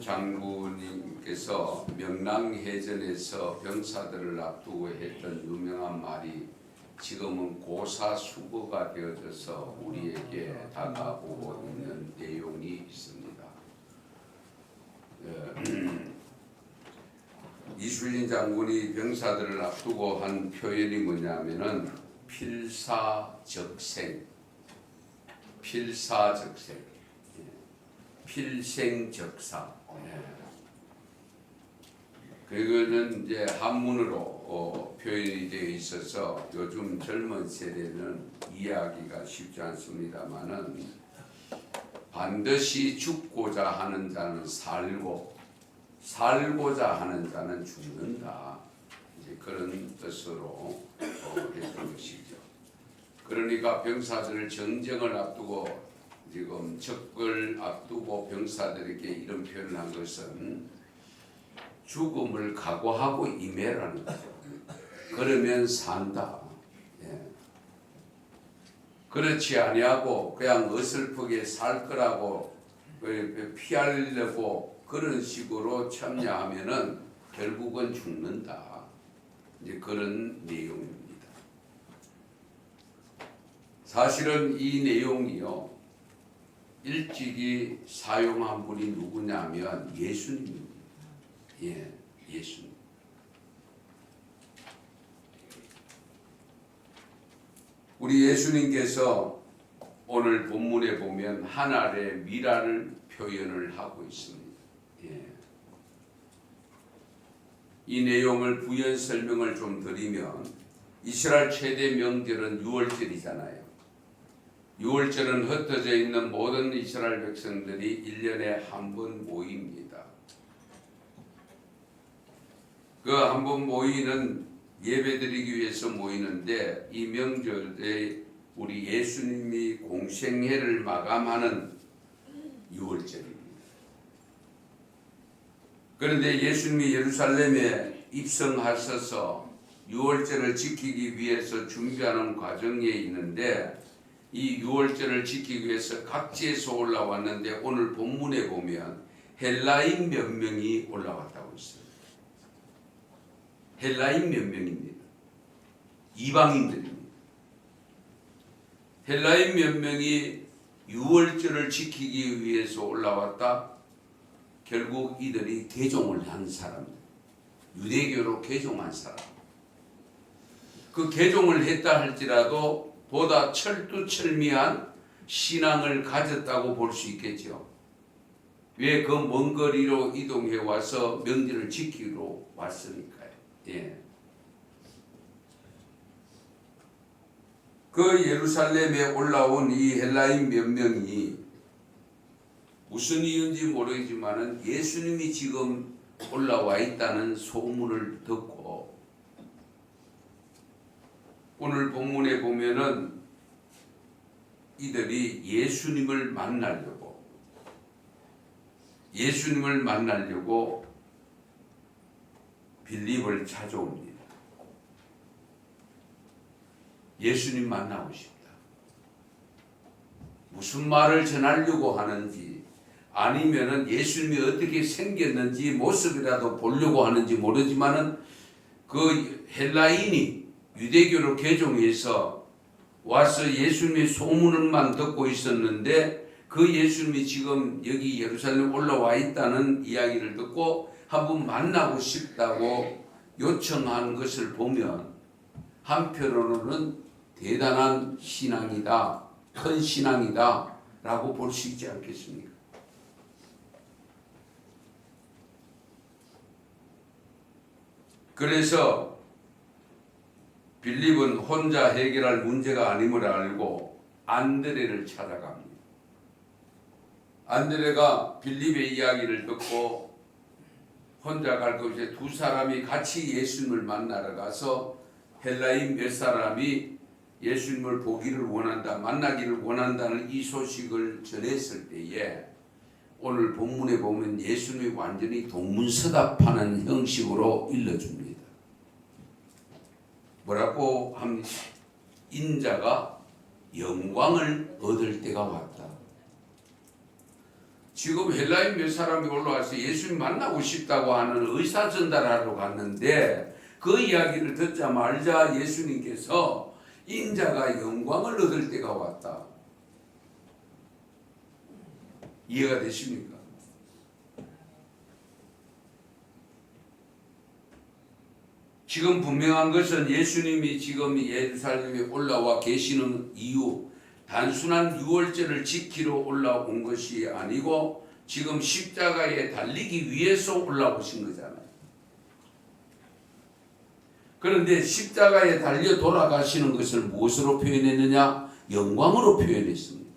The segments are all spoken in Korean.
장군님께서 명랑해전에서 병사들을 앞두고 했던 유명한 말이 지금은 고사수거가 되어져서 우리에게 다가오고 있는 내용이 있습니다. 이순신 장군이 병사들을 앞두고 한 표현이 뭐냐면은 필사적생, 필생적사. 그거는 이제 한문으로 표현이 되어 있어서 요즘 젊은 세대는 이해하기가 쉽지 않습니다만은 반드시 죽고자 하는 자는 살고 살고자 하는 자는 죽는다. 이제 그런 뜻으로 했던 것이죠. 그러니까 병사들을 정쟁을 앞두고 지금 적을 앞두고 병사들에게 이런 표현을 한 것은 죽음을 각오하고 임해라는 거죠. 그러면 산다. 그렇지 아니하고 그냥 어설프게 살 거라고 피하려고 그런 식으로 참여하면은 결국은 죽는다. 이제 그런 내용입니다. 사실은 이 내용이요. 일찍이 사용한 분이 누구냐면 예수님입니다. 예수님. 우리 예수님께서 오늘 본문에 보면 한 알의 미라를 표현을 하고 있습니다. 이 내용을 부연 설명을 좀 드리면 이스라엘 최대 명절은 유월절이잖아요. 유월절은 흩어져 있는 모든 이스라엘 백성들이 1년에 한 번 모입니다. 그 한 번 모이는 예배드리기 위해서 모이는데 이 명절에 우리 예수님이 공생애를 마감하는 유월절입니다. 그런데 예수님이 예루살렘에 입성하셔서 유월절을 지키기 위해서 준비하는 과정에 있는데 이 유월절을 지키기 위해서 각지에서 올라왔는데 오늘 본문에 보면 헬라인 몇 명이 올라왔다고 있어요. 헬라인 몇 명입니다. 이방인들입니다. 헬라인 몇 명이 유월절을 지키기 위해서 올라왔다. 결국 이들이 개종을 한 사람들, 유대교로 개종한 사람. 그 개종을 했다 할지라도 보다 철두철미한 신앙을 가졌다고 볼 수 있겠죠. 왜 그 먼 거리로 이동해 와서 명절을 지키러 왔으니까요. 그 예루살렘에 올라온 이 헬라인 몇 명이 무슨 이유인지 모르겠지만은 예수님이 지금 올라와 있다는 소문을 듣고 오늘 본문에 보면은 이들이 예수님을 만나려고 빌립을 찾아옵니다. 예수님 만나고 싶다. 무슨 말을 전하려고 하는지 아니면은 예수님이 어떻게 생겼는지 모습이라도 보려고 하는지 모르지만은 그 헬라인이 유대교로 개종해서 와서 예수님의 소문을만 듣고 있었는데 그 예수님이 지금 여기 예루살렘 올라와 있다는 이야기를 듣고 한번 만나고 싶다고 요청한 것을 보면 한편으로는 대단한 신앙이다, 큰 신앙이다 라고 볼 수 있지 않겠습니까? 그래서 빌립은 혼자 해결할 문제가 아님을 알고 안드레를 찾아갑니다. 안드레가 빌립의 이야기를 듣고 혼자 갈 것 없이 두 사람이 같이 예수님을 만나러 가서 헬라인 몇 사람이 예수님을 보기를 원한다, 만나기를 원한다는 이 소식을 전했을 때에 오늘 본문에 보면 예수님이 완전히 동문서답하는 형식으로 일러줍니다. 뭐라고 합니까? 인자가 영광을 얻을 때가 왔다. 지금 헬라인 몇 사람이 올라와서 예수님 만나고 싶다고 하는 의사 전달하러 갔는데 그 이야기를 듣자마자 예수님께서 인자가 영광을 얻을 때가 왔다. 이해가 되십니까? 지금 분명한 것은 예수님이 지금 예루살렘에 올라와 계시는 이유, 단순한 유월절을 지키러 올라온 것이 아니고 지금 십자가에 달리기 위해서 올라오신 거잖아요. 그런데 십자가에 달려 돌아가시는 것을 무엇으로 표현했느냐? 영광으로 표현했습니다.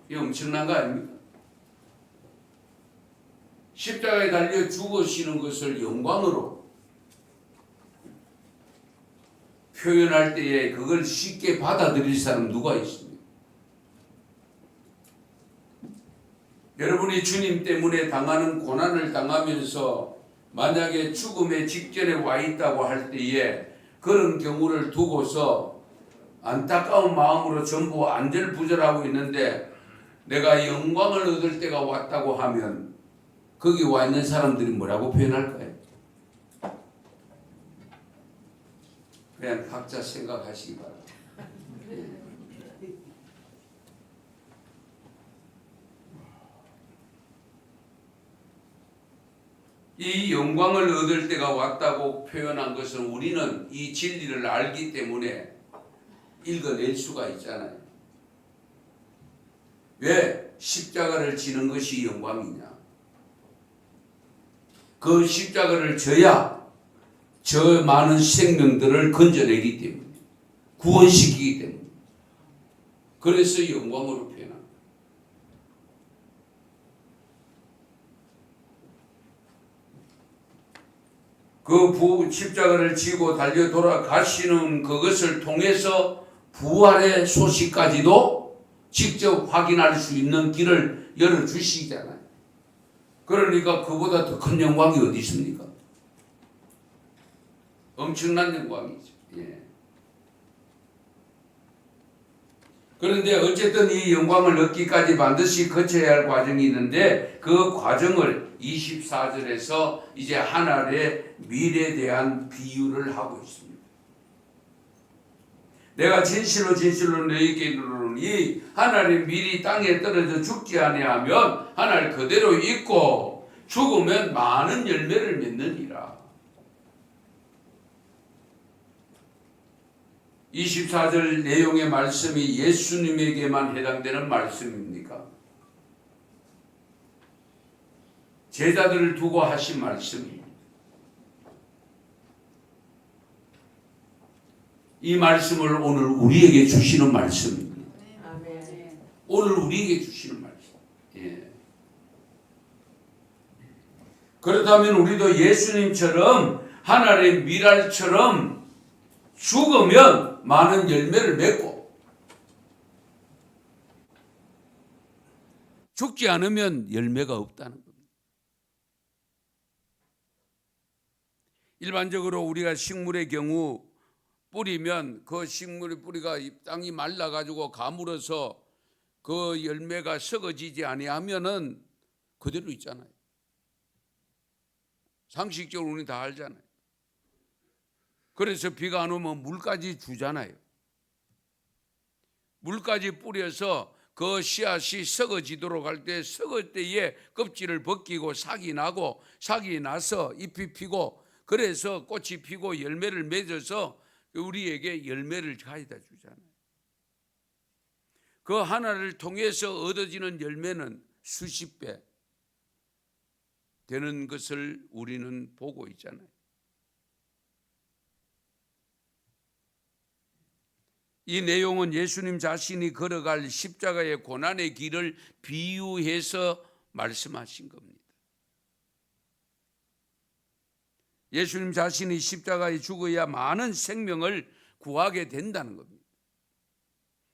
이 엄청난 거 아닙니까? 십자가에 달려 죽으시는 것을 영광으로 표현할 때에 그걸 쉽게 받아들일 사람 누가 있습니까? 여러분이 주님 때문에 당하는 고난을 당하면서 만약에 죽음의 직전에 와 있다고 할 때에 그런 경우를 두고서 안타까운 마음으로 전부 안절부절하고 있는데 내가 영광을 얻을 때가 왔다고 하면 거기 와 있는 사람들이 뭐라고 표현할까요? 그냥 각자 생각하시기 바랍니다. 이 영광을 얻을 때가 왔다고 표현한 것은 우리는 이 진리를 알기 때문에 읽어낼 수가 있잖아요. 왜 십자가를 지는 것이 영광이냐? 그 십자가를 져야 저 많은 생명들을 건져내기 때문에, 구원시키기 때문에. 그래서 영광으로 표현합니다. 그 십자가를 지고 달려 돌아가시는 그것을 통해서 부활의 소식까지도 직접 확인할 수 있는 길을 열어주시잖아요. 그러니까 그보다 더 큰 영광이 어디 있습니까? 엄청난 영광이죠. 예. 그런데 어쨌든 이 영광을 얻기까지 반드시 거쳐야 할 과정이 있는데 그 과정을 24절에서 이제 하늘의 미래에 대한 비유를 하고 있습니다. 내가 진실로 진실로 너희에게 이르노니 하늘의 밀이 땅에 떨어져 죽지 아니하면 하늘 그대로 있고 죽으면 많은 열매를 맺느니라. 24절 내용의 말씀이 예수님에게만 해당되는 말씀입니까? 제자들을 두고 하신 말씀입니다. 이 말씀을 오늘 우리에게 주시는 말씀입니다. 오늘 우리에게 주시는 말씀. 예. 그렇다면 우리도 예수님처럼 하늘의 밀알처럼 죽으면 많은 열매를 맺고 죽지 않으면 열매가 없다는 겁니다. 일반적으로 우리가 식물의 경우 뿌리면 그 식물의 뿌리가 땅이 말라가지고 가물어서 그 열매가 썩어지지 아니하면은 그대로 있잖아요. 상식적으로 우리 다 알잖아요. 그래서 비가 안 오면 물까지 주잖아요. 물까지 뿌려서 그 씨앗이 썩어지도록 할 때 썩을 때에 껍질을 벗기고 싹이 나고 싹이 나서 잎이 피고 그래서 꽃이 피고 열매를 맺어서 우리에게 열매를 가져다 주잖아요. 그 하나를 통해서 얻어지는 열매는 수십 배 되는 것을 우리는 보고 있잖아요. 이 내용은 예수님 자신이 걸어갈 십자가의 고난의 길을 비유해서 말씀하신 겁니다. 예수님 자신이 십자가에 죽어야 많은 생명을 구하게 된다는 겁니다.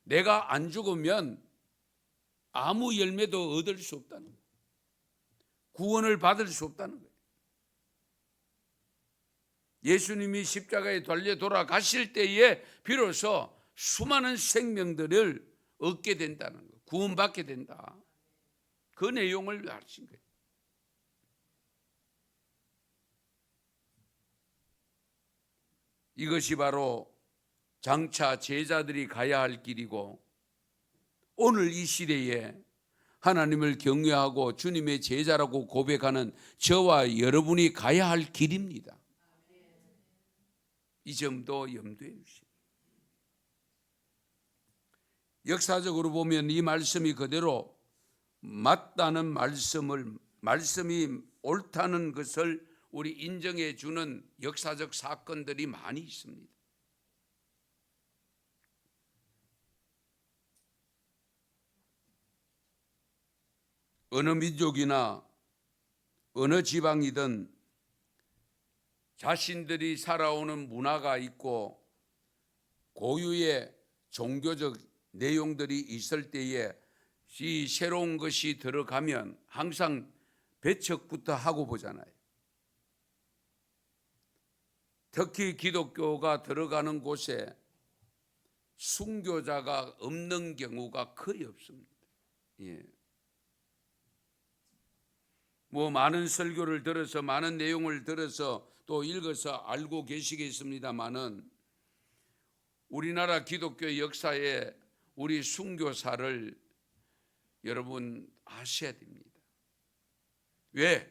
내가 안 죽으면 아무 열매도 얻을 수 없다는 거예요. 구원을 받을 수 없다는 거예요. 예수님이 십자가에 달려 돌아가실 때에 비로소 수많은 생명들을 얻게 된다는 거, 구원받게 된다. 그 내용을 하신 거예요. 이것이 바로 장차 제자들이 가야 할 길이고, 오늘 이 시대에 하나님을 경외하고 주님의 제자라고 고백하는 저와 여러분이 가야 할 길입니다. 이 점도 염두에 주시고, 역사적으로 보면 이 말씀이 그대로 맞다는 말씀이 옳다는 것을 우리 인정해 주는 역사적 사건들이 많이 있습니다. 어느 민족이나 어느 지방이든 자신들이 살아오는 문화가 있고 고유의 종교적 내용들이 있을 때에 이 새로운 것이 들어가면 항상 배척부터 하고 보잖아요. 특히 기독교가 들어가는 곳에 순교자가 없는 경우가 거의 없습니다. 예. 많은 설교를 들어서 많은 내용을 들어서 또 읽어서 알고 계시겠습니다마는 우리나라 기독교 역사에 우리 순교사를 여러분 아셔야 됩니다. 왜?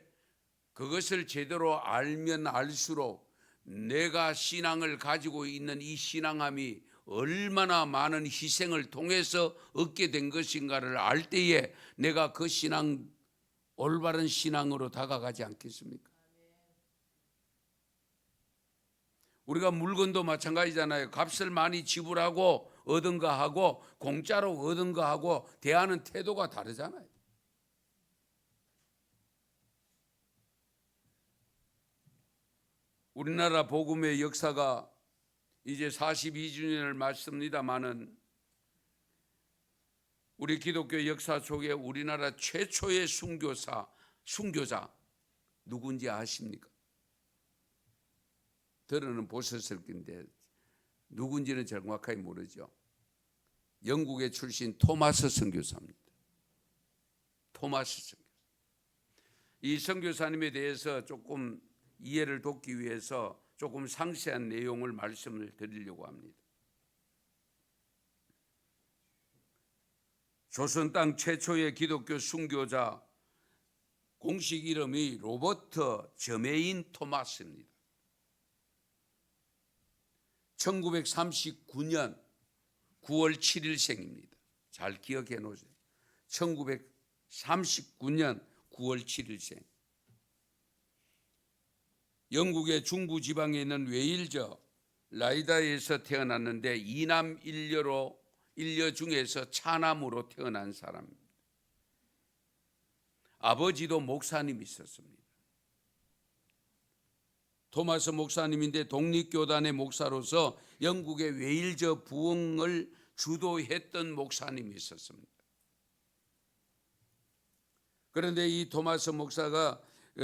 그것을 제대로 알면 알수록 내가 신앙을 가지고 있는 이 신앙함이 얼마나 많은 희생을 통해서 얻게 된 것인가를 알 때에 내가 그 신앙, 올바른 신앙으로 다가가지 않겠습니까? 우리가 물건도 마찬가지잖아요. 값을 많이 지불하고 얻은 거 하고 공짜로 얻은 거 하고 대하는 태도가 다르잖아요. 우리나라 복음의 역사가 이제 42주년을 맞습니다마는 우리 기독교 역사 속에 우리나라 최초의 순교자 누군지 아십니까? 들어는 보셨을 텐데 누군지는 정확하게 모르죠. 영국의 출신 토마스 선교사입니다. 토마스 선교사. 이 선교사님에 대해서 조금 이해를 돕기 위해서 조금 상세한 내용을 말씀을 드리려고 합니다. 조선 땅 최초의 기독교 순교자, 공식 이름이 로버트 저메인 토마스입니다. 1939년 9월 7일생입니다. 잘 기억해 놓으세요. 1939년 9월 7일생. 영국의 중부 지방에 있는 웨일즈 라이다에서 태어났는데 이남 일녀 중에서 차남으로 태어난 사람입니다. 아버지도 목사님이 있었습니다. 토마스 목사님인데 독립교단의 목사로서 영국의 웨일즈 부흥을 주도했던 목사님이 있었습니다. 그런데 이 토마스 목사가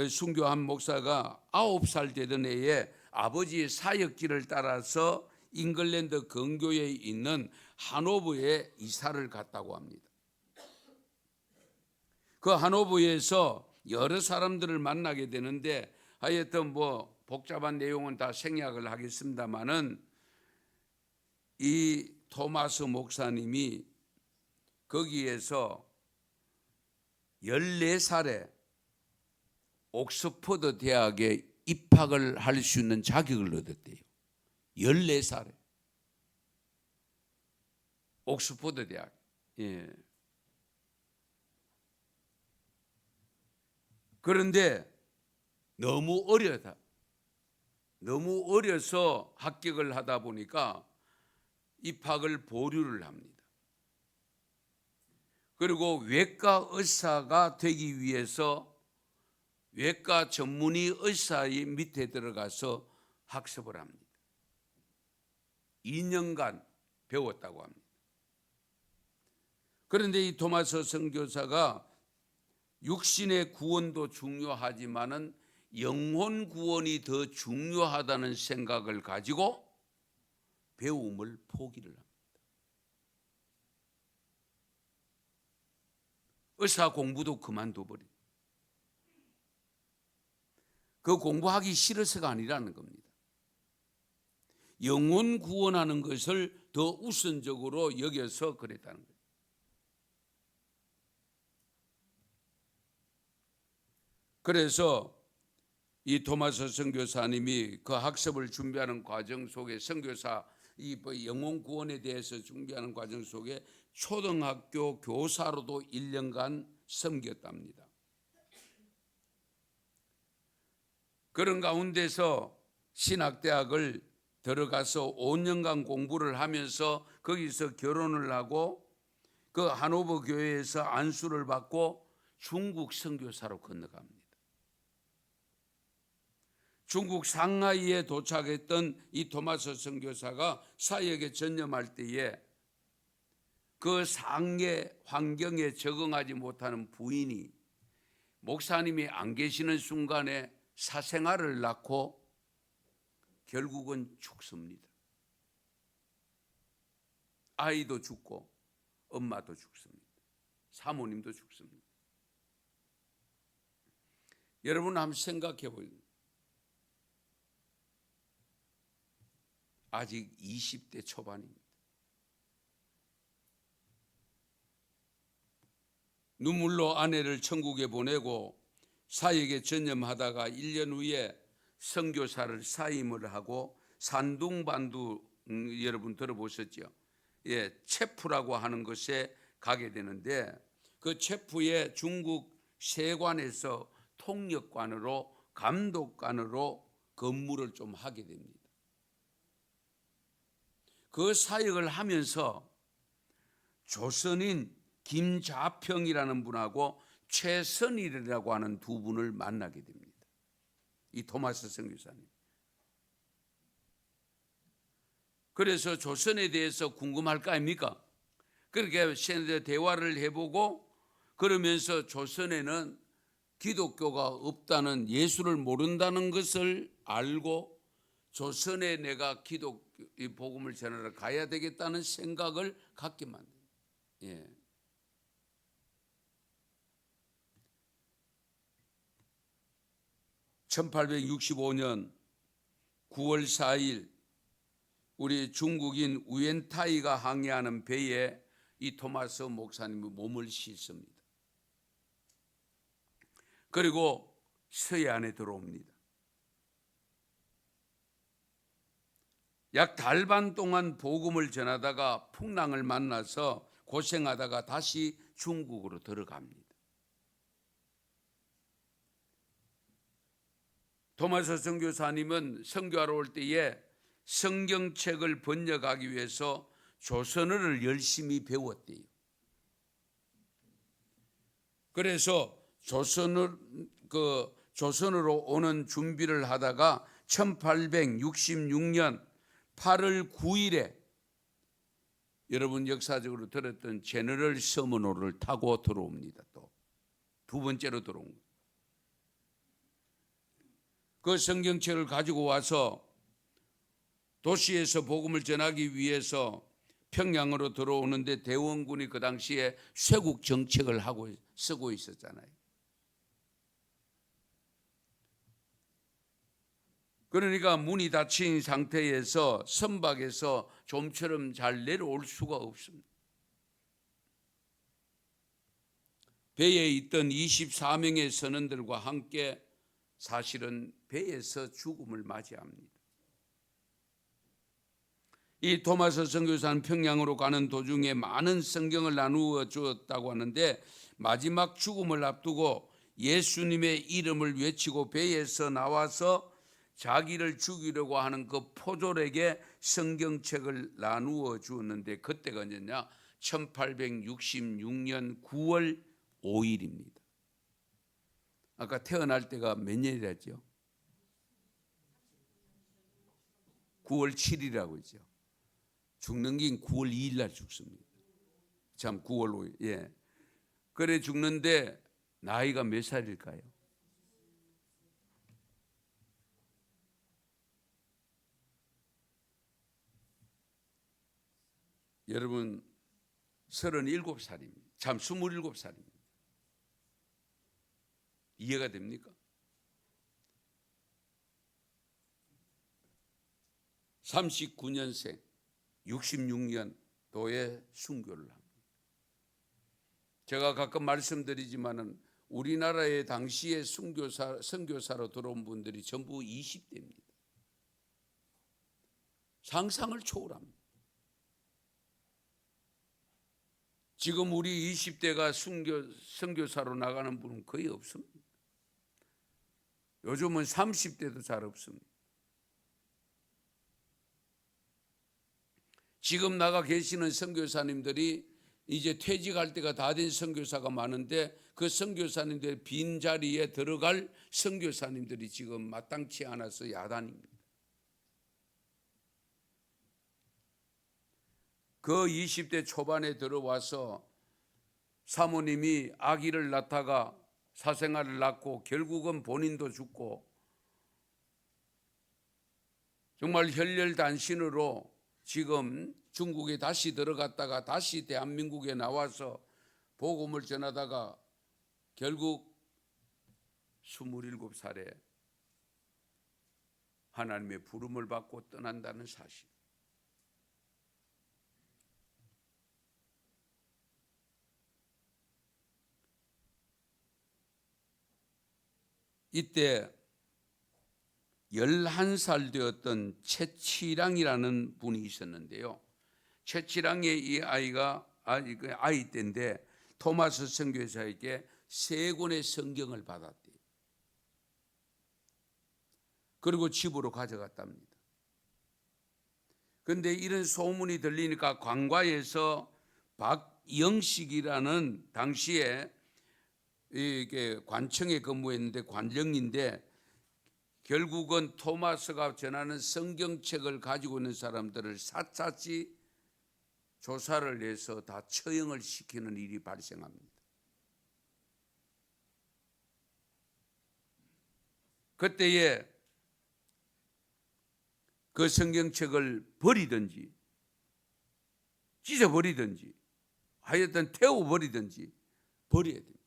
순교한 목사가 9살 되던 해에 아버지의 사역길을 따라서 잉글랜드 근교에 있는 하노버에 이사를 갔다고 합니다. 그 하노버에서 여러 사람들을 만나게 되는데 하여튼 복잡한 내용은 다 생략을 하겠습니다마는 이 토마스 목사님이 거기에서 14살에 옥스퍼드 대학에 입학을 할 수 있는 자격을 얻었대요. 14살에 옥스퍼드 대학. 예. 그런데 너무 어려서 합격을 하다 보니까 입학을 보류를 합니다. 그리고 외과 의사가 되기 위해서 외과 전문의 의사의 밑에 들어가서 학습을 합니다. 2년간 배웠다고 합니다. 그런데 이 토마스 선교사가 육신의 구원도 중요하지만은 영혼 구원이 더 중요하다는 생각을 가지고 배움을 포기를 합니다. 의사 공부도 그만둬버린. 그 공부하기 싫어서가 아니라는 겁니다. 영혼 구원하는 것을 더 우선적으로 여겨서 그랬다는 거예요. 그래서 이 토마스 선교사님이 그 학습을 준비하는 과정 속에 선교사 이 영혼 구원에 대해서 준비하는 과정 속에 초등학교 교사로도 1년간 섬겼답니다. 그런 가운데서 신학대학을 들어가서 5년간 공부를 하면서 거기서 결혼을 하고 그 하노버 교회에서 안수를 받고 중국 선교사로 건너갑니다. 중국 상하이에 도착했던 이 토마스 선교사가 사역에 전념할 때에 그 상해 환경에 적응하지 못하는 부인이 목사님이 안 계시는 순간에 사생아를 낳고 결국은 죽습니다. 아이도 죽고 엄마도 죽습니다. 사모님도 죽습니다. 여러분 한번 생각해 보세요. 아직 20대 초반입니다. 눈물로 아내를 천국에 보내고 사역에 전념하다가 1년 후에 선교사를 사임을 하고 산둥반두 여러분 들어보셨죠? 예, 체프라고 하는 것에 가게 되는데 그 체프의 중국 세관에서 통역관으로 감독관으로 근무를 좀 하게 됩니다. 그 사역을 하면서 조선인 김자평이라는 분하고 최선일이라고 하는 두 분을 만나게 됩니다. 이 토마스 선교사님. 그래서 조선에 대해서 궁금할 거 아닙니까? 그렇게 대화를 해보고 그러면서 조선에는 기독교가 없다는, 예수를 모른다는 것을 알고 조선에 내가 기독 복음을 전하러 가야 되겠다는 생각을 갖게 만듭니다. 예. (1865년 9월 4일) 우리 중국인 우엔타이가 항해하는 배에 이 토마스 목사님이 몸을 싣습니다. 그리고 서해안에 들어옵니다. 약 달 반 동안 복음을 전하다가 풍랑을 만나서 고생하다가 다시 중국으로 들어갑니다. 토마스 선교사님은 선교하러 올 때에 성경책을 번역하기 위해서 조선어를 열심히 배웠대요. 그래서 조선으로 오는 준비를 하다가 1866년 8월 9일에 여러분 역사적으로 들었던 제너럴 서머노를 타고 들어옵니다. 또 두 번째로 들어온 거예요. 그 성경책을 가지고 와서 도시에서 복음을 전하기 위해서 평양으로 들어오는데 대원군이 그 당시에 쇄국 정책을 하고 쓰고 있었잖아요. 그러니까 문이 닫힌 상태에서 선박에서 좀처럼 잘 내려올 수가 없습니다. 배에 있던 24명의 선원들과 함께 사실은 배에서 죽음을 맞이합니다. 이 토마스 선교사는 평양으로 가는 도중에 많은 성경을 나누어 주었다고 하는데 마지막 죽음을 앞두고 예수님의 이름을 외치고 배에서 나와서 자기를 죽이려고 하는 그 포졸에게 성경책을 나누어 주었는데 그때가 언제냐? 1866년 9월 5일입니다. 아까 태어날 때가 몇 년이랬죠? 9월 7일이라고 했죠. 죽는 게 9월 2일 날 죽습니다. 참 9월 5일. 예. 그래 죽는데 나이가 몇 살일까요? 여러분 37살입니다. 참 27살입니다. 이해가 됩니까? 39년생 66년도에 순교를 합니다. 제가 가끔 말씀드리지만은 우리나라의 당시에 선교사로 들어온 분들이 전부 20대입니다. 상상을 초월합니다. 지금 우리 20대가 선교사로 나가는 분은 거의 없습니다. 요즘은 30대도 잘 없습니다. 지금 나가 계시는 선교사님들이 이제 퇴직할 때가 다 된 선교사가 많은데 그 선교사님들의 빈 자리에 들어갈 선교사님들이 지금 마땅치 않아서 야단입니다. 그 20대 초반에 들어와서 사모님이 아기를 낳다가 사생아를 낳고 결국은 본인도 죽고 정말 혈혈단신으로 지금 중국에 다시 들어갔다가 다시 대한민국에 나와서 복음을 전하다가 결국 27살에 하나님의 부름을 받고 떠난다는 사실. 이때 11살 되었던 최치랑이라는 분이 있었는데요. 최치랑의 이 아이가 아이 때인데 토마스 선교사에게 3권의 성경을 받았대요. 그리고 집으로 가져갔답니다. 그런데 이런 소문이 들리니까 관과에서 박영식이라는 당시에 이게 관청에 근무했는데 관령인데 결국은 토마스가 전하는 성경책을 가지고 있는 사람들을 샅샅이 조사를 해서 다 처형을 시키는 일이 발생합니다. 그때에 그 성경책을 버리든지 찢어버리든지 하여튼 태워버리든지 버려야 됩니다.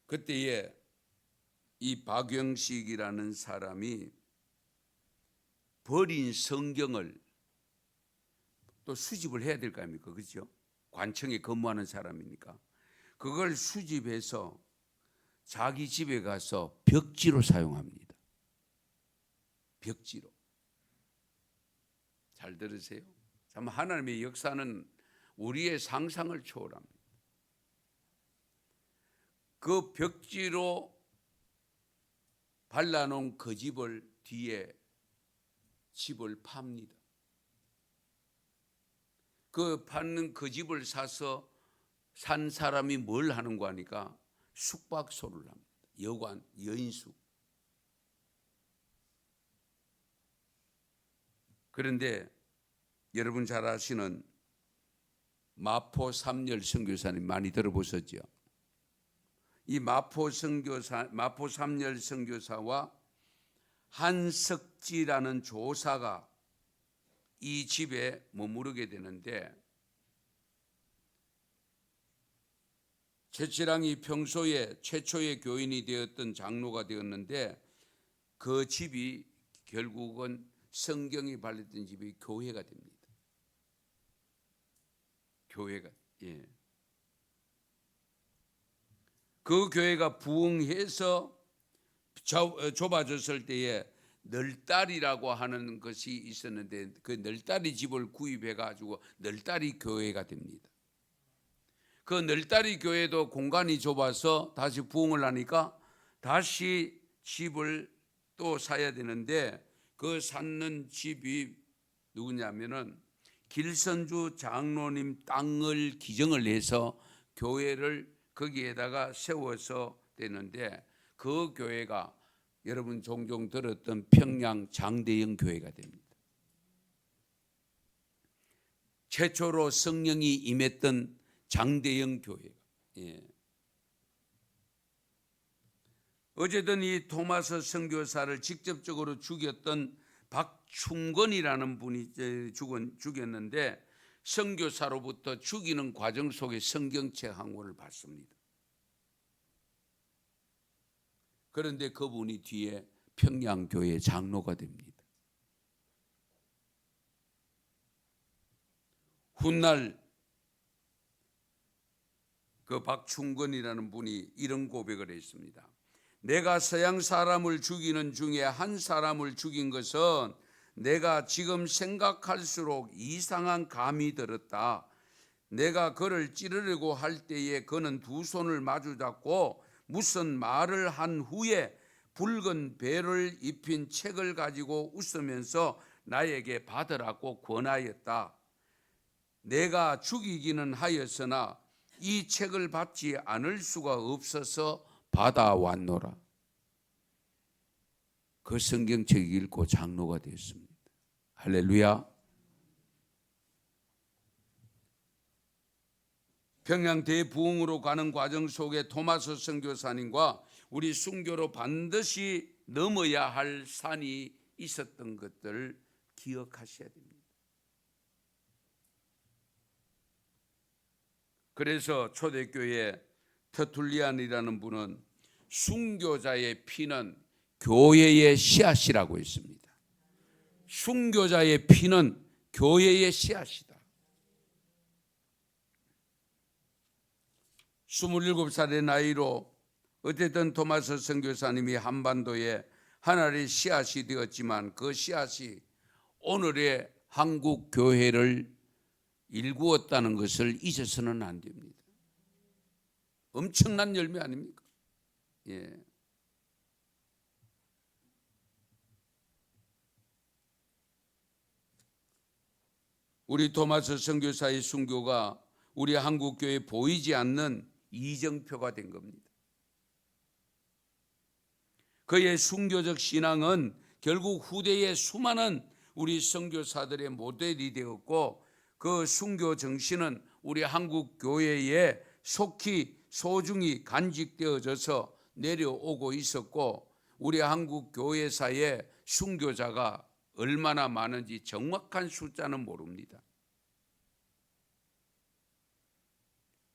그때에 이 박영식이라는 사람이 버린 성경을 또 수집을 해야 될 거 아닙니까? 그렇죠? 관청에 근무하는 사람이니까 그걸 수집해서 자기 집에 가서 벽지로 사용합니다. 벽지로. 잘 들으세요. 참 하나님의 역사는 우리의 상상을 초월합니다. 그 벽지로 발라놓은 그 집을 뒤에 집을 팝니다. 그 파는 그 집을 사서 산 사람이 뭘 하는 거 하니까 숙박소를 합니다. 여관, 여인숙. 그런데 여러분 잘 아시는 마포 삼열 선교사님 많이 들어보셨죠? 이 마포 삼열 선교사와 한석지라는 조사가 이 집에 머무르게 되는데 최치랑이 평소에 최초의 교인이 되었던 장로가 되었는데 그 집이 결국은 성경이 발렸던 집이 교회가 됩니다. 교회가, 예. 그 교회가 부흥해서 좁아졌을 때에 널다리라고 하는 것이 있었는데 그 널다리 집을 구입해 가지고 널다리 교회가 됩니다. 그 널다리 교회도 공간이 좁아서 다시 부흥을 하니까 다시 집을 또 사야 되는데 그 샀는 집이 누구냐면은 길선주 장로님 땅을 기증을 해서 교회를 거기에다가 세워서 되는데 그 교회가 여러분 종종 들었던 평양 장대영 교회가 됩니다. 최초로 성령이 임했던 장대영 교회가. 예. 어쨌든 이 토마스 선교사를 직접적으로 죽였던 박충건이라는 분이 죽였는데 선교사로부터 죽이는 과정 속에 성경책 한 권을 받습니다. 그런데 그분이 뒤에 평양교회 장로가 됩니다. 훗날 그 박충건이라는 분이 이런 고백을 했습니다. 내가 서양 사람을 죽이는 중에 한 사람을 죽인 것은 내가 지금 생각할수록 이상한 감이 들었다. 내가 그를 찌르려고 할 때에 그는 두 손을 마주 잡고 무슨 말을 한 후에 붉은 베를 입힌 책을 가지고 웃으면서 나에게 받으라고 권하였다. 내가 죽이기는 하였으나 이 책을 받지 않을 수가 없어서 받아왔노라. 그 성경책 읽고 장로가 되었습니다. 할렐루야. 평양 대부흥으로 가는 과정 속에 토마스 선교사님과 우리 순교로 반드시 넘어야 할 산이 있었던 것들을 기억하셔야 됩니다. 그래서 초대교회 터툴리안이라는 분은 순교자의 피는 교회의 씨앗이라고 했습니다. 순교자의 피는 교회의 씨앗이다. 27살의 나이로 어쨌든 토마스 선교사님이 한반도에 하나의 씨앗이 되었지만 그 씨앗이 오늘의 한국 교회를 일구었다는 것을 잊어서는 안 됩니다. 엄청난 열매 아닙니까? 예. 우리 토마스 선교사의 순교가 우리 한국 교회에 보이지 않는 이정표가 된 겁니다. 그의 순교적 신앙은 결국 후대의 수많은 우리 선교사들의 모델이 되었고 그 순교 정신은 우리 한국 교회에 속히 소중히 간직되어져서 내려오고 있었고 우리 한국 교회사에 순교자가 얼마나 많은지 정확한 숫자는 모릅니다.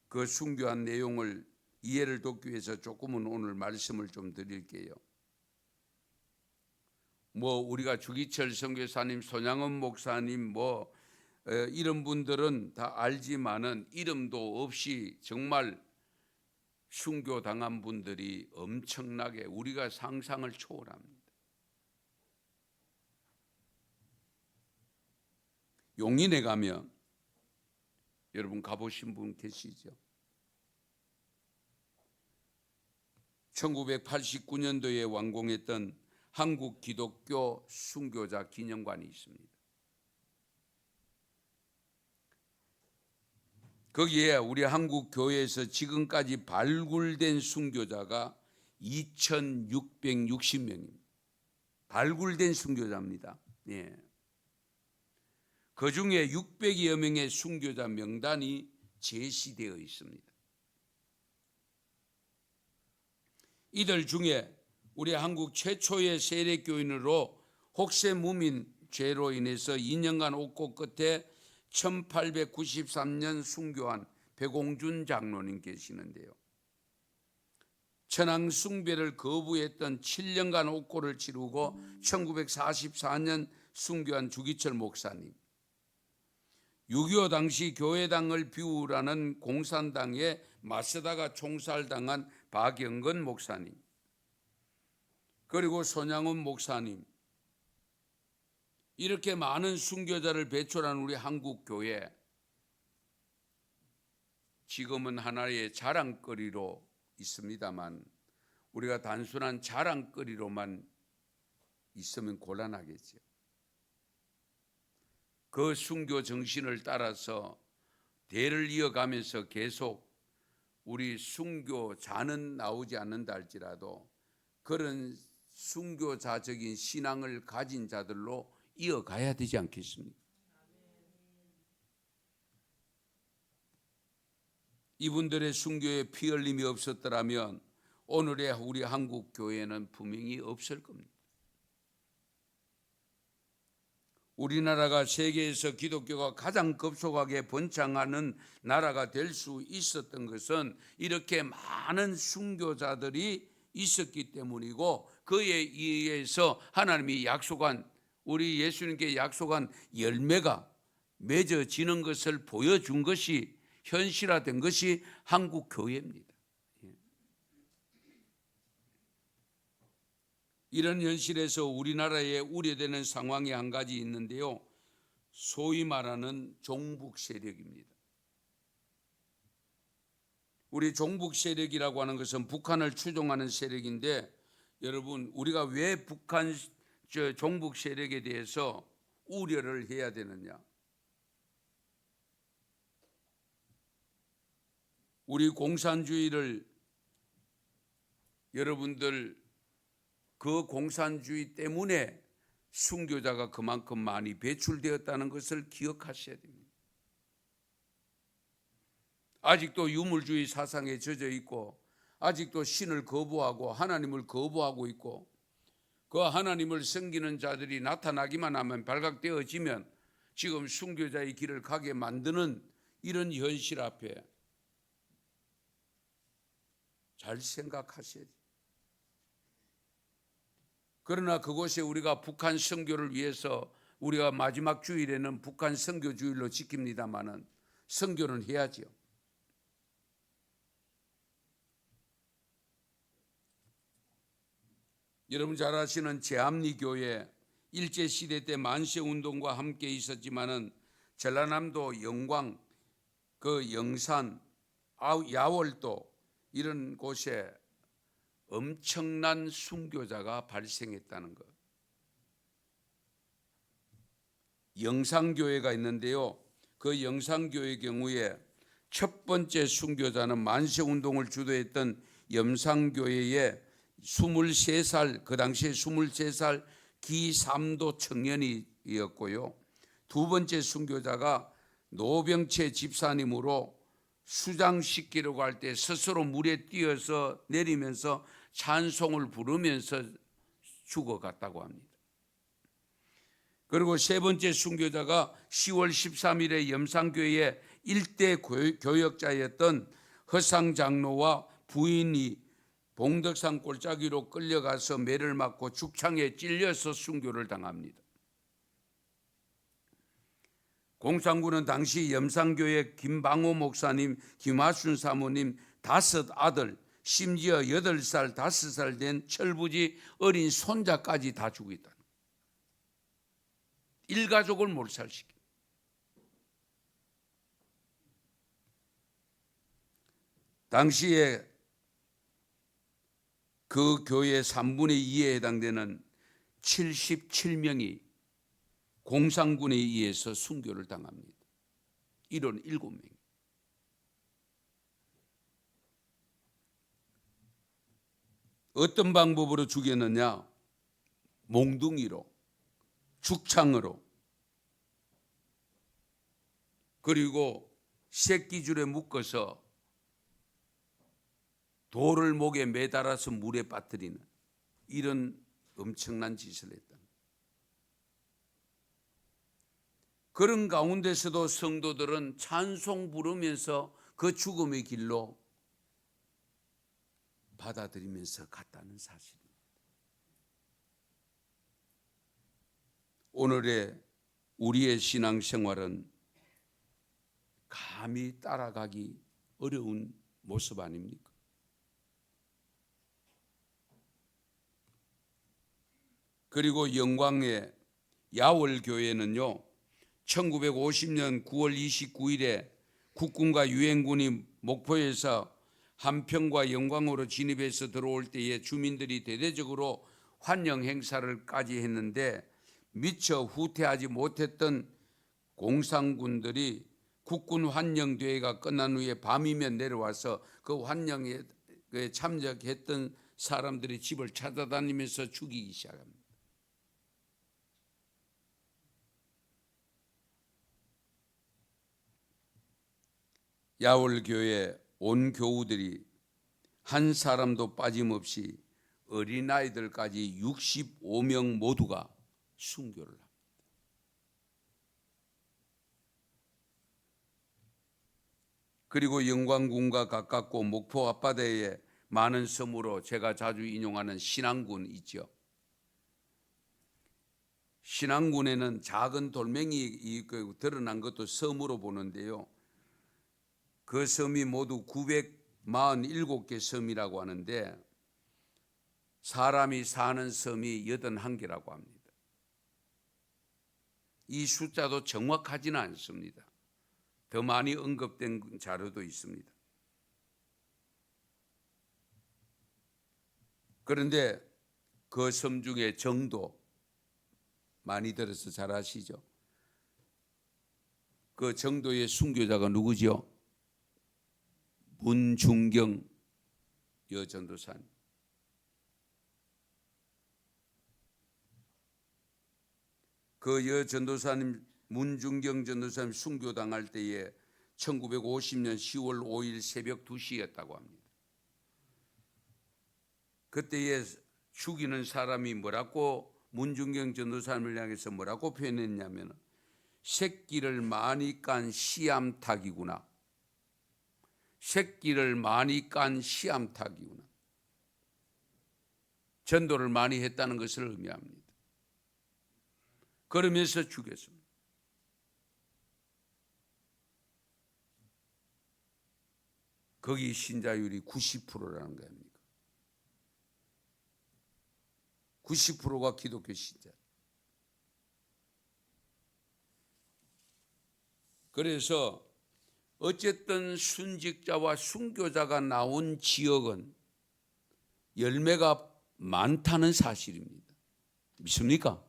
그 순교한 내용을 이해를 돕기 위해서 조금은 오늘 말씀을 좀 드릴게요. 우리가 주기철 선교사님, 손양원 목사님 이런 분들은 다 알지만은 이름도 없이 정말 순교당한 분들이 엄청나게 우리가 상상을 초월합니다. 용인에 가면 여러분 가보신 분 계시죠? 1989년도에 완공했던 한국 기독교 순교자 기념관이 있습니다. 거기에 우리 한국 교회에서 지금까지 발굴된 순교자가 2,660명입니다. 발굴된 순교자입니다. 예. 그 중에 600여 명의 순교자 명단이 제시되어 있습니다. 이들 중에 우리 한국 최초의 세례교인으로 혹세무민 죄로 인해서 2년간 옥고 끝에 1893년 순교한 백옹준 장로님 계시는데요. 천황 숭배를 거부했던 7년간 옥고를 치르고 1944년 순교한 주기철 목사님, 6.25 당시 교회당을 비우라는 공산당에 맞서다가 총살당한 박영건 목사님, 그리고 손양원 목사님, 이렇게 많은 순교자를 배출한 우리 한국 교회, 지금은 하나의 자랑거리로 있습니다만 우리가 단순한 자랑거리로만 있으면 곤란하겠죠. 그 순교 정신을 따라서 대를 이어가면서 계속 우리 순교자는 나오지 않는다 할지라도 그런 순교자적인 신앙을 가진 자들로 이어가야 되지 않겠습니까? 이분들의 순교에 피 흘림이 없었더라면 오늘의 우리 한국 교회는 분명히 없을 겁니다. 우리나라가 세계에서 기독교가 가장 급속하게 번창하는 나라가 될 수 있었던 것은 이렇게 많은 순교자들이 있었기 때문이고, 그에 의해서 하나님이 약속한, 우리 예수님께 약속한 열매가 맺어지는 것을 보여준 것이, 현실화된 것이 한국 교회입니다. 이런 현실에서 우리나라에 우려되는 상황이 한 가지 있는데요, 소위 말하는 종북 세력입니다. 우리 종북 세력이라고 하는 것은 북한을 추종하는 세력인데, 여러분, 우리가 왜 북한 종북 세력에 대해서 우려를 해야 되느냐? 우리 공산주의를, 여러분들, 그 공산주의 때문에 순교자가 그만큼 많이 배출되었다는 것을 기억하셔야 됩니다. 아직도 유물주의 사상에 젖어 있고, 아직도 신을 거부하고 하나님을 거부하고 있고, 그 하나님을 섬기는 자들이 나타나기만 하면, 발각되어지면 지금 순교자의 길을 가게 만드는 이런 현실 앞에 잘 생각하셔야죠. 그러나 그곳에 우리가 북한 선교를 위해서, 우리가 마지막 주일에는 북한 선교 주일로 지킵니다마는 선교는 해야죠. 여러분 잘 아시는 제암리교회, 일제시대 때 만세운동과 함께 있었지만은 전라남도 영광, 그 영산, 야월도 이런 곳에 엄청난 순교자가 발생했다는 것. 영산교회가 있는데요, 그 영산교회 경우에 첫 번째 순교자는 만세운동을 주도했던 영산교회의 23살, 그 당시에 23살 기삼도 청년이었고요, 두 번째 순교자가 노병채 집사님으로 수장시키려고 할 때 스스로 물에 뛰어서 내리면서 찬송을 부르면서 죽어갔다고 합니다. 그리고 세 번째 순교자가 10월 13일에 염산교회의 일대 교역자였던 허상 장로와 부인이 봉덕산 골짜기로 끌려가서 매를 맞고 죽창에 찔려서 순교를 당합니다. 공산군은 당시 염산교회 김방호 목사님, 김하순 사모님 5 아들, 심지어 8살, 5살 된 철부지 어린 손자까지 다 죽이다. 일가족을 몰살시킵니다. 당시에 그 교회 3분의 2에 해당되는 77명이 공산군에 의해서 순교를 당합니다. 이런 7명. 어떤 방법으로 죽였느냐? 몽둥이로, 죽창으로, 그리고 새끼줄에 묶어서 돌을 목에 매달아서 물에 빠뜨리는 이런 엄청난 짓을 했다. 그런 가운데서도 성도들은 찬송 부르면서 그 죽음의 길로 받아들이면서 갔다는 사실입니다. 오늘의 우리의 신앙생활은 감히 따라가기 어려운 모습 아닙니까? 그리고 영광의 야월교회는요, 1950년 9월 29일에 국군과 유엔군이 목포에서 한평과 영광으로 진입해서 들어올 때에 주민들이 대대적으로 환영 행사를까지 했는데, 미처 후퇴하지 못했던 공산군들이 국군 환영대회가 끝난 후에 밤이면 내려와서 그 환영에 참석했던 사람들이 집을 찾아다니면서 죽이기 시작합니다. 야월교회 온 교우들이 한 사람도 빠짐없이 어린아이들까지 65명 모두가 순교를 합니다. 그리고 영광군과 가깝고 목포 앞바다에 많은 섬으로 제가 자주 인용하는 신안군 있죠. 신안군에는 작은 돌멩이 드러난 것도 섬으로 보는데요. 그 섬이 모두 947개 섬이라고 하는데 사람이 사는 섬이 81개라고 합니다. 이 숫자도 정확하지는 않습니다. 더 많이 언급된 자료도 있습니다. 그런데 그 섬 중에 정도 많이 들어서 잘 아시죠? 그 정도의 순교자가 누구죠? 문중경 여전도사님. 그 여전도사님, 문중경 전도사님 순교당할 때에 1950년 10월 5일 새벽 2시였다고 합니다. 그때에 죽이는 사람이 뭐라고 문중경 전도사님을 향해서 뭐라고 표현했냐면 새끼를 많이 깐 씨암탉이구나. 새끼를 많이 깐 씨암탉이구나. 전도를 많이 했다는 것을 의미합니다. 그러면서 죽였습니다. 거기 신자율이 90%라는 거 아닙니까? 90%가 기독교 신자. 그래서 어쨌든 순직자와 순교자가 나온 지역은 열매가 많다는 사실입니다. 믿습니까?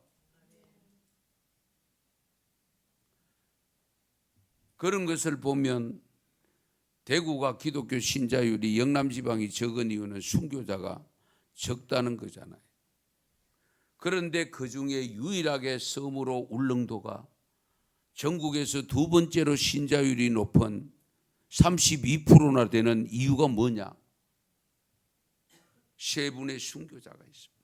그런 것을 보면 대구가 기독교 신자율이 영남지방이 적은 이유는 순교자가 적다는 거잖아요. 그런데 그중에 유일하게 섬으로 울릉도가 전국에서 두 번째로 신자율이 높은 32%나 되는 이유가 뭐냐? 세 분의 순교자가 있습니다.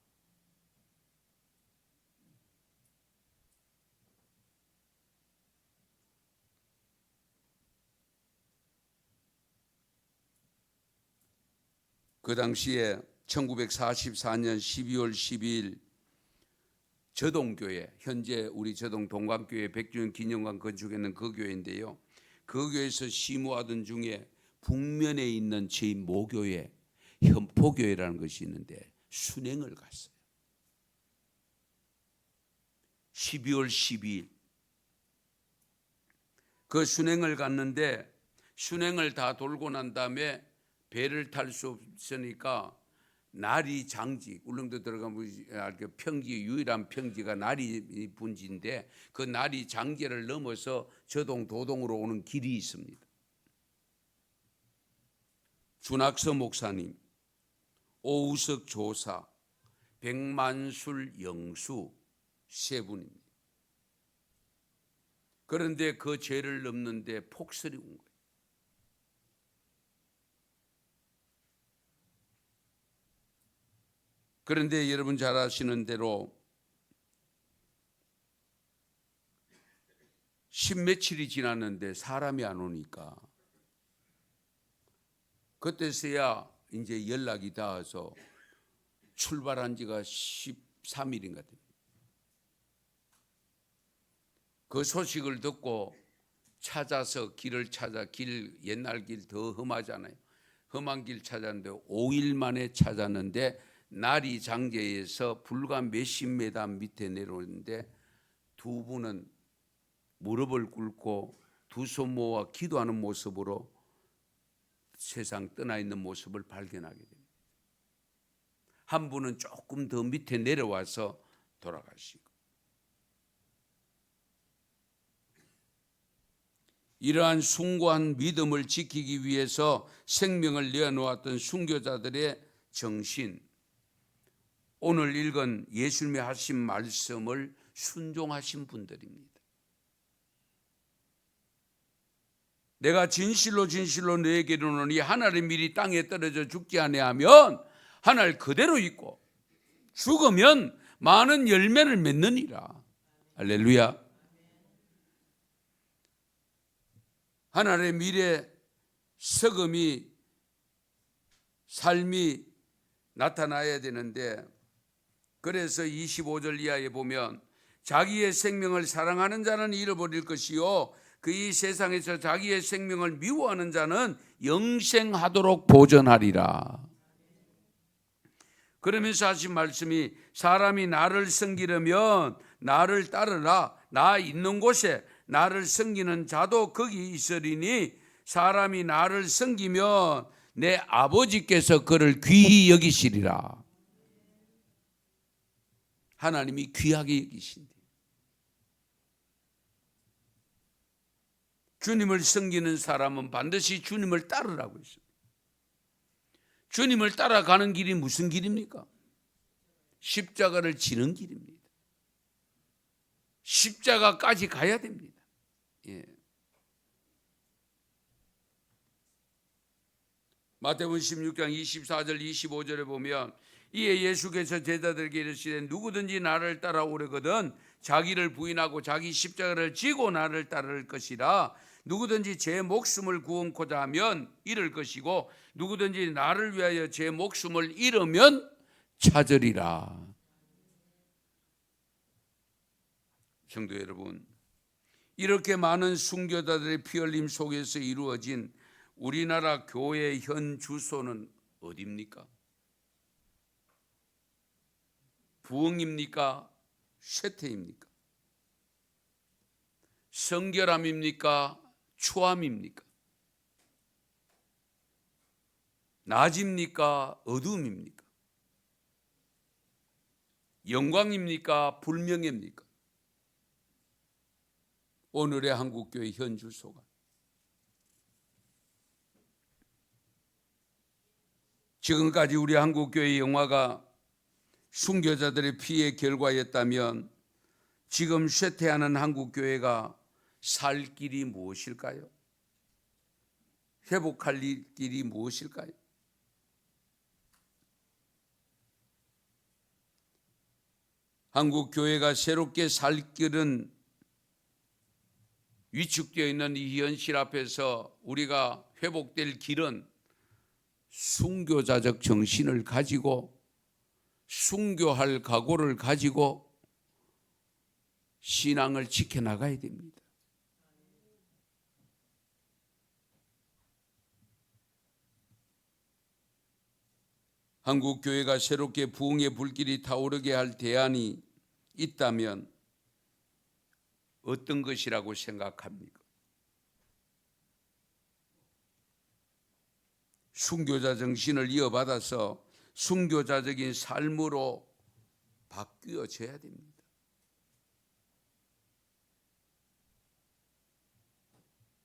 그 당시에 1944년 12월 12일 저동교회, 현재 우리 저동 동광교회 백주년 기념관 건축했는 그 교회인데요. 그 교회에서 시무하던 중에 북면에 있는 저희 모교회, 현포교회라는 것이 있는데 순행을 갔어요. 12월 12일. 그 순행을 갔는데 순행을 다 돌고 난 다음에 배를 탈 수 없으니까 나리 장지, 울릉도 들어가면 평지, 유일한 평지가 나리 분지인데 그 나리 장제를 넘어서 저동 도동으로 오는 길이 있습니다. 준학서 목사님, 오우석 조사, 백만술 영수 세 분입니다. 그런데 그 죄를 넘는데 폭설이 온 거예요. 그런데 여러분 잘 아시는 대로 10며칠이 지났는데 사람이 안 오니까 그때서야 이제 연락이 닿아서 출발한 지가 13일인가 됩니다. 그 소식을 듣고 찾아서 길을 찾아 옛날 길 더 험하잖아요. 험한 길 찾았는데 5일 만에 찾았는데 나리 장제에서 불과 몇십 메다 밑에 내려오는데 두 분은 무릎을 꿇고 두 손 모아 기도하는 모습으로 세상 떠나 있는 모습을 발견하게 됩니다. 한 분은 조금 더 밑에 내려와서 돌아가시고, 이러한 숭고한 믿음을 지키기 위해서 생명을 내어놓았던 순교자들의 정신, 오늘 읽은 예수님의 하신 말씀을 순종하신 분들입니다. 내가 진실로 진실로 너에게 이르노니 하늘의 밀이 땅에 떨어져 죽지 아니하면 하늘 그대로 있고 죽으면 많은 열매를 맺느니라. 할렐루야. 하늘의 밀에 서금이 삶이 나타나야 되는데, 그래서 25절 이하에 보면 자기의 생명을 사랑하는 자는 잃어버릴 것이요 그 이 세상에서 자기의 생명을 미워하는 자는 영생하도록 보존하리라. 그러면서 하신 말씀이 사람이 나를 섬기려면 나를 따르라. 나 있는 곳에 나를 섬기는 자도 거기 있으리니 사람이 나를 섬기면 내 아버지께서 그를 귀히 여기시리라. 하나님이 귀하게 여기신대. 주님을 섬기는 사람은 반드시 주님을 따르라고 했습니다. 주님을 따라가는 길이 무슨 길입니까? 십자가를 지는 길입니다. 십자가까지 가야 됩니다. 예. 마태복음 16장 24절 25절에 보면 이에 예수께서 제자들에게 이르시되 누구든지 나를 따라오려거든 자기를 부인하고 자기 십자가를 지고 나를 따를 것이라. 누구든지 제 목숨을 구원코자 하면 잃을 것이고 누구든지 나를 위하여 제 목숨을 잃으면 찾으리라. 성도 여러분, 이렇게 많은 순교자들의 피 흘림 속에서 이루어진 우리나라 교회의 현 주소는 어디입니까? 부흥입니까? 쇠퇴입니까? 성결함입니까? 추함입니까? 낮입니까? 어두움입니까? 영광입니까? 불명예입니까? 오늘의 한국교회 현 주소가 지금까지 우리 한국교회 영화가 순교자들의 피의 결과였다면 지금 쇠퇴하는 한국교회가 살 길이 무엇일까요? 회복할 길이 무엇일까요? 한국교회가 새롭게 살 길은 위축되어 있는 이 현실 앞에서 우리가 회복될 길은 순교자적 정신을 가지고 순교할 각오를 가지고 신앙을 지켜나가야 됩니다. 한국교회가 새롭게 부흥의 불길이 타오르게 할 대안이 있다면 어떤 것이라고 생각합니까? 순교자 정신을 이어받아서 순교자적인 삶으로 바뀌어져야 됩니다.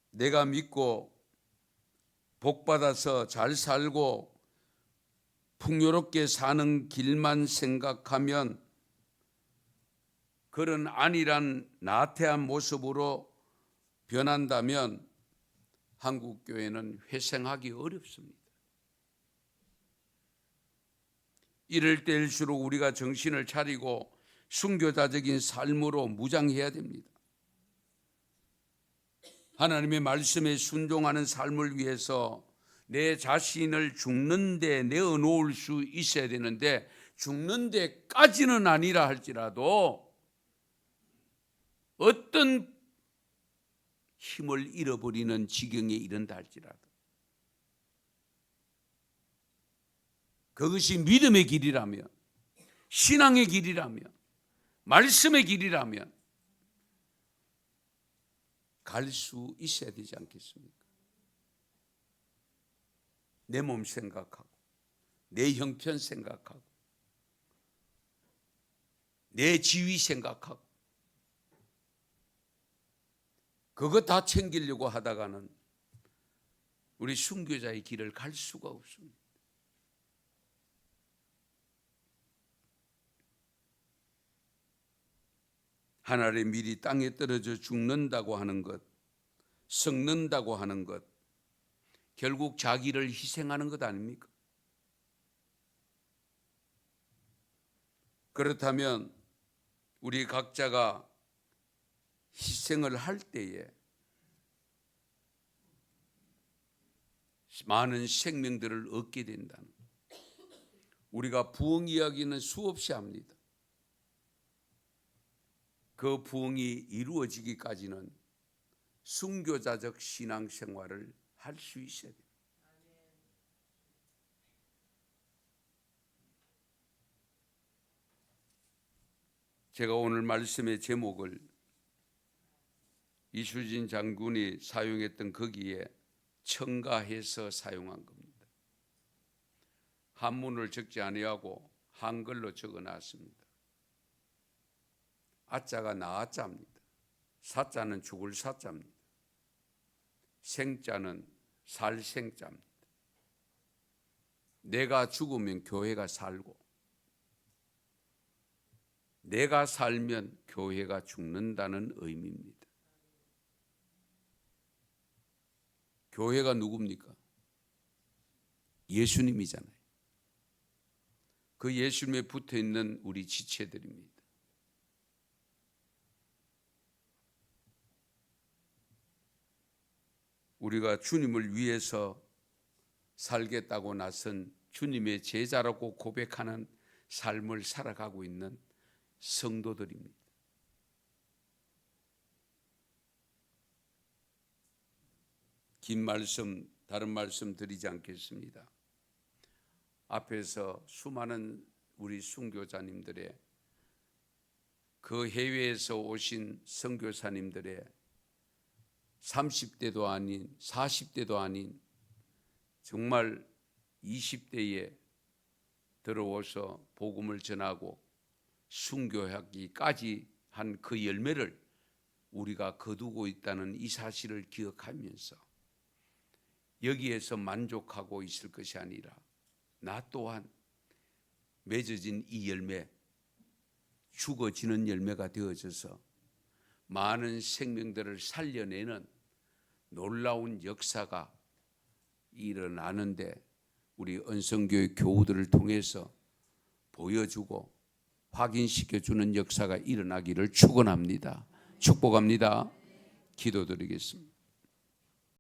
내가 믿고 복받아서 잘 살고 풍요롭게 사는 길만 생각하면 그런 안일한 나태한 모습으로 변한다면 한국교회는 회생하기 어렵습니다. 이럴 때일수록 우리가 정신을 차리고 순교자적인 삶으로 무장해야 됩니다. 하나님의 말씀에 순종하는 삶을 위해서 내 자신을 죽는 데 내어놓을 수 있어야 되는데 죽는 데까지는 아니라 할지라도 어떤 힘을 잃어버리는 지경에 이른다 할지라도 그것이 믿음의 길이라면 신앙의 길이라면 말씀의 길이라면 갈 수 있어야 되지 않겠습니까? 내 몸 생각하고 내 형편 생각하고 내 지위 생각하고 그거 다 챙기려고 하다가는 우리 순교자의 길을 갈 수가 없습니다. 하늘의 밀이 땅에 떨어져 죽는다고 하는 것, 썩는다고 하는 것, 결국 자기를 희생하는 것 아닙니까? 그렇다면 우리 각자가 희생을 할 때에 많은 생명들을 얻게 된다는 것. 우리가 부흥 이야기는 수없이 합니다. 그 부흥이 이루어지기까지는 순교자적 신앙생활을 할 수 있어야 돼요. 제가 오늘 말씀의 제목을 이수진 장군이 사용했던 거기에 첨가해서 사용한 겁니다. 한문을 적지 아니하고 한글로 적어놨습니다. 아자가 나아자입니다. 사자는 죽을 사자입니다. 생자는 살 생자입니다. 내가 죽으면 교회가 살고 내가 살면 교회가 죽는다는 의미입니다. 교회가 누굽니까? 예수님이잖아요. 그 예수님에 붙어 있는 우리 지체들입니다. 우리가 주님을 위해서 살겠다고 나선 주님의 제자라고 고백하는 삶을 살아가고 있는 성도들입니다. 긴 말씀, 다른 말씀 드리지 않겠습니다. 앞에서 수많은 우리 순교자님들의 그 해외에서 오신 선교사님들의 30대도 아닌 40대도 아닌 정말 20대에 들어와서 복음을 전하고 순교하기까지 한 그 열매를 우리가 거두고 있다는 이 사실을 기억하면서 여기에서 만족하고 있을 것이 아니라 나 또한 맺어진 이 열매, 죽어지는 열매가 되어져서 많은 생명들을 살려내는 놀라운 역사가 일어나는데 우리 언성교회 교우들을 통해서 보여주고 확인시켜주는 역사가 일어나기를 축원합니다. 축복합니다. 기도드리겠습니다.